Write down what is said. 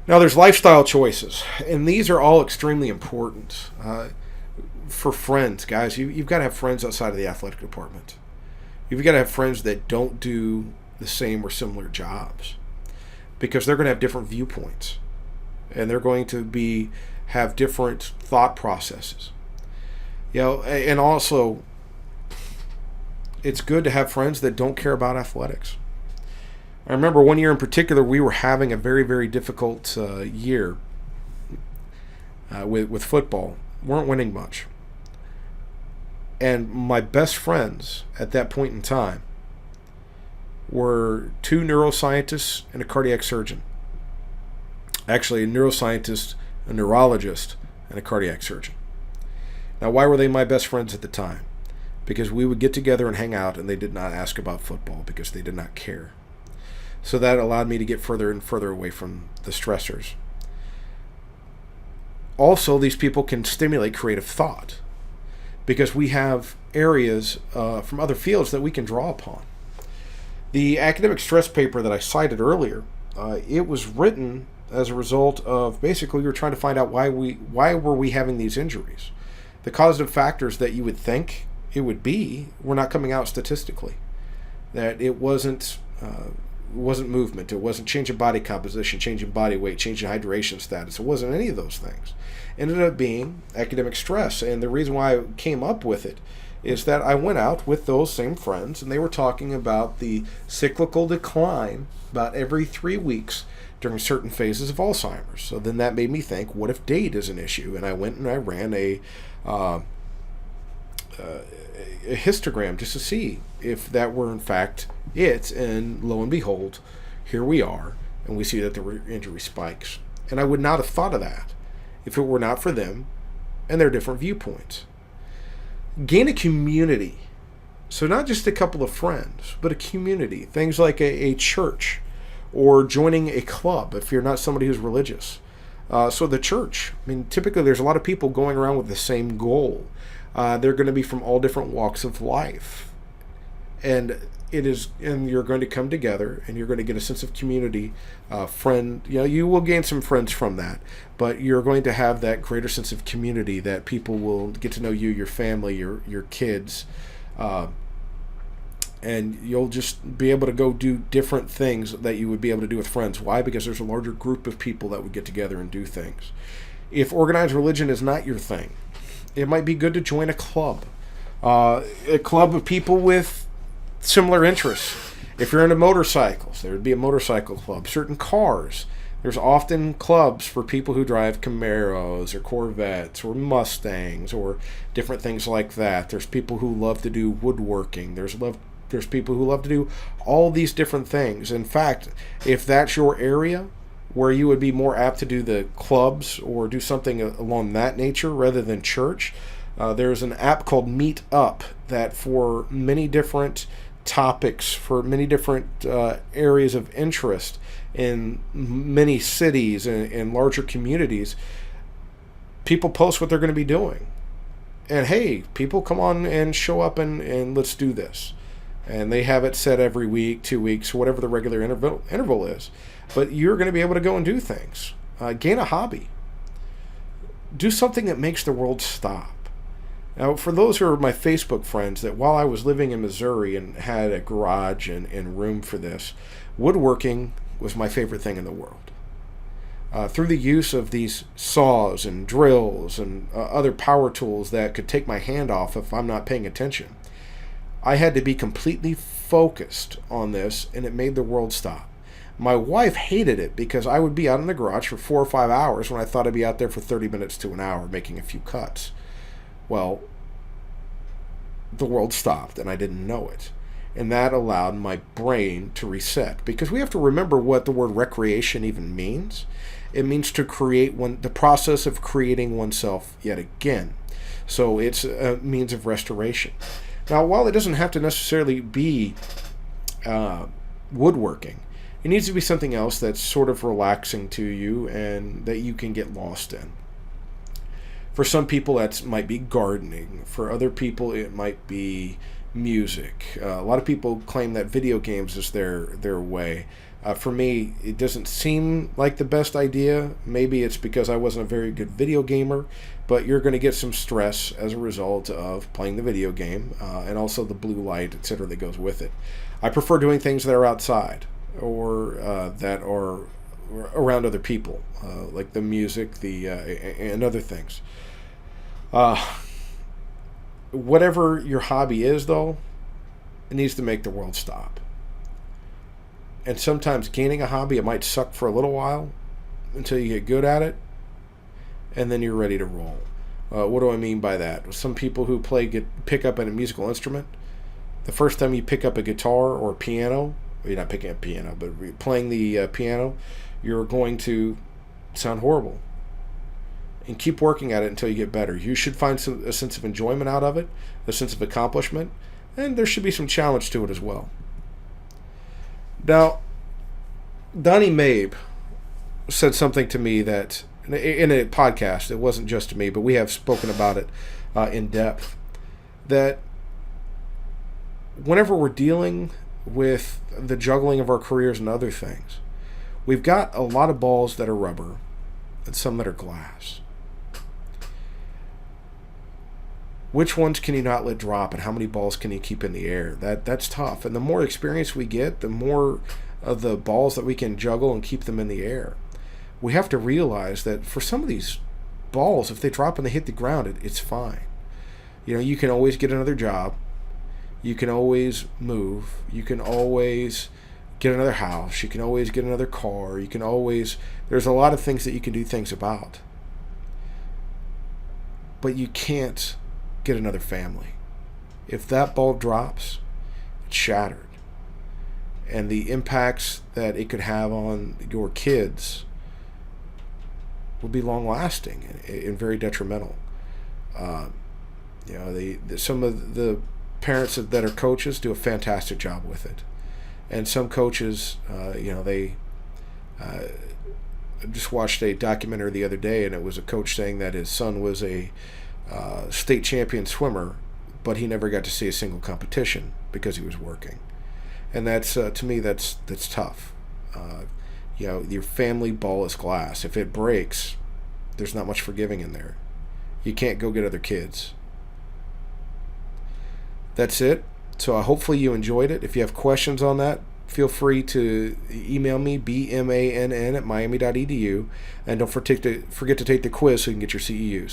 Now, there's lifestyle choices, and these are all extremely important for friends, guys. You've got to have friends outside of the athletic department. You've got to have friends that don't do the same or similar jobs because they're going to have different viewpoints, and they're going to have different thought processes. And also, it's good to have friends that don't care about athletics. I remember one year in particular, we were having a very, very difficult year with football. Weren't winning much. And my best friends at that point in time were two neuroscientists and a cardiac surgeon. Actually, a neuroscientist, a neurologist, and a cardiac surgeon. Now, why were they my best friends at the time? Because we would get together and hang out, and they did not ask about football because they did not care. So that allowed me to get further and further away from the stressors. Also, these people can stimulate creative thought because we have areas from other fields that we can draw upon. The academic stress paper that I cited earlier, it was written as a result of basically we were trying to find out why were we having these injuries. The causative factors that you would think it would be were not coming out statistically. That it wasn't movement, it wasn't changing body composition, changing body weight, changing hydration status. It wasn't any of those things. It ended up being academic stress, and the reason why I came up with it is that I went out with those same friends, and they were talking about the cyclical decline about every 3 weeks during certain phases of Alzheimer's. So then that made me think, what if date is an issue? And I went and I ran a histogram just to see if that were in fact it, and lo and behold, here we are, and we see that the injury spikes. And I would not have thought of that if it were not for them and their different viewpoints. Gain a community. So not just a couple of friends, but a community. Things like a church or joining a club if you're not somebody who's religious. So the church, I mean, typically there's a lot of people going around with the same goal. They're going to be from all different walks of life. And you're going to come together and you're going to get a sense of community, you will gain some friends from that, but you're going to have that greater sense of community that people will get to know you, your family, your kids, and you'll just be able to go do different things that you would be able to do with friends. Why? Because there's a larger group of people that would get together and do things. If organized religion is not your thing, it might be good to join a club of people with similar interests. If you're into motorcycles, there would be a motorcycle club. Certain cars, there's often clubs for people who drive Camaros or Corvettes or Mustangs or different things like that. There's people who love to do woodworking. There's people who love to do all these different things. In fact, if that's your area where you would be more apt to do the clubs or do something along that nature rather than church, there's an app called Meet Up that for many different topics, for many different areas of interest in many cities and larger communities, people post what they're going to be doing. And hey, people come on and show up and let's do this. And they have it set every week, 2 weeks, whatever the regular interval is. But you're going to be able to go and do things. Gain a hobby. Do something that makes the world stop. Now, for those who are my Facebook friends, that while I was living in Missouri and had a garage and room for this, woodworking was my favorite thing in the world. Through the use of these saws and drills and other power tools that could take my hand off if I'm not paying attention, I had to be completely focused on this, and it made the world stop. My wife hated it because I would be out in the garage for 4 or 5 hours when I thought I'd be out there for 30 minutes to an hour making a few cuts. Well, the world stopped, and I didn't know it. And that allowed my brain to reset. Because we have to remember what the word recreation even means. It means to create the process of creating oneself yet again. So it's a means of restoration. Now, while it doesn't have to necessarily be woodworking, it needs to be something else that's sort of relaxing to you and that you can get lost in. For some people, that might be gardening. For other people, it might be music. A lot of people claim that video games is their way. For me, it doesn't seem like the best idea. Maybe it's because I wasn't a very good video gamer, but you're going to get some stress as a result of playing the video game, and also the blue light, etc., that goes with it. I prefer doing things that are outside or that are around other people, like the music, and other things. Whatever your hobby is, though, it needs to make the world stop. And sometimes gaining a hobby, it might suck for a little while until you get good at it, and then you're ready to roll. What do I mean by that? Some people who pick up a musical instrument, the first time you pick up a guitar or a piano, well, you're not picking up a piano, but playing the piano, you're going to sound horrible. And keep working at it until you get better. You should find a sense of enjoyment out of it, a sense of accomplishment, and there should be some challenge to it as well. Now, Donnie Mabe said something to me that, in a podcast, it wasn't just to me, but we have spoken about it in depth, that whenever we're dealing with the juggling of our careers and other things, we've got a lot of balls that are rubber and some that are glass. Which ones can you not let drop, and how many balls can you keep in the air? That's tough. And the more experience we get, the more of the balls that we can juggle and keep them in the air. We have to realize that for some of these balls, if they drop and they hit the ground, it's fine. You can always get another job. You can always move. You can always get another house. You can always get another car. There's a lot of things that you can do things about. But you can't get another family. If that ball drops, it's shattered. And the impacts that it could have on your kids will be long lasting and very detrimental. Some of the parents that are coaches do a fantastic job with it. And some coaches, they just watched a documentary the other day, and it was a coach saying that his son was a state champion swimmer, but he never got to see a single competition because he was working. And that's to me, that's tough. Your family ball is glass. If it breaks, there's not much forgiving in there. You can't go get other kids. That's it. So hopefully you enjoyed it. If you have questions on that, feel free to email me, bmann@miami.edu, and don't forget to take the quiz so you can get your CEUs.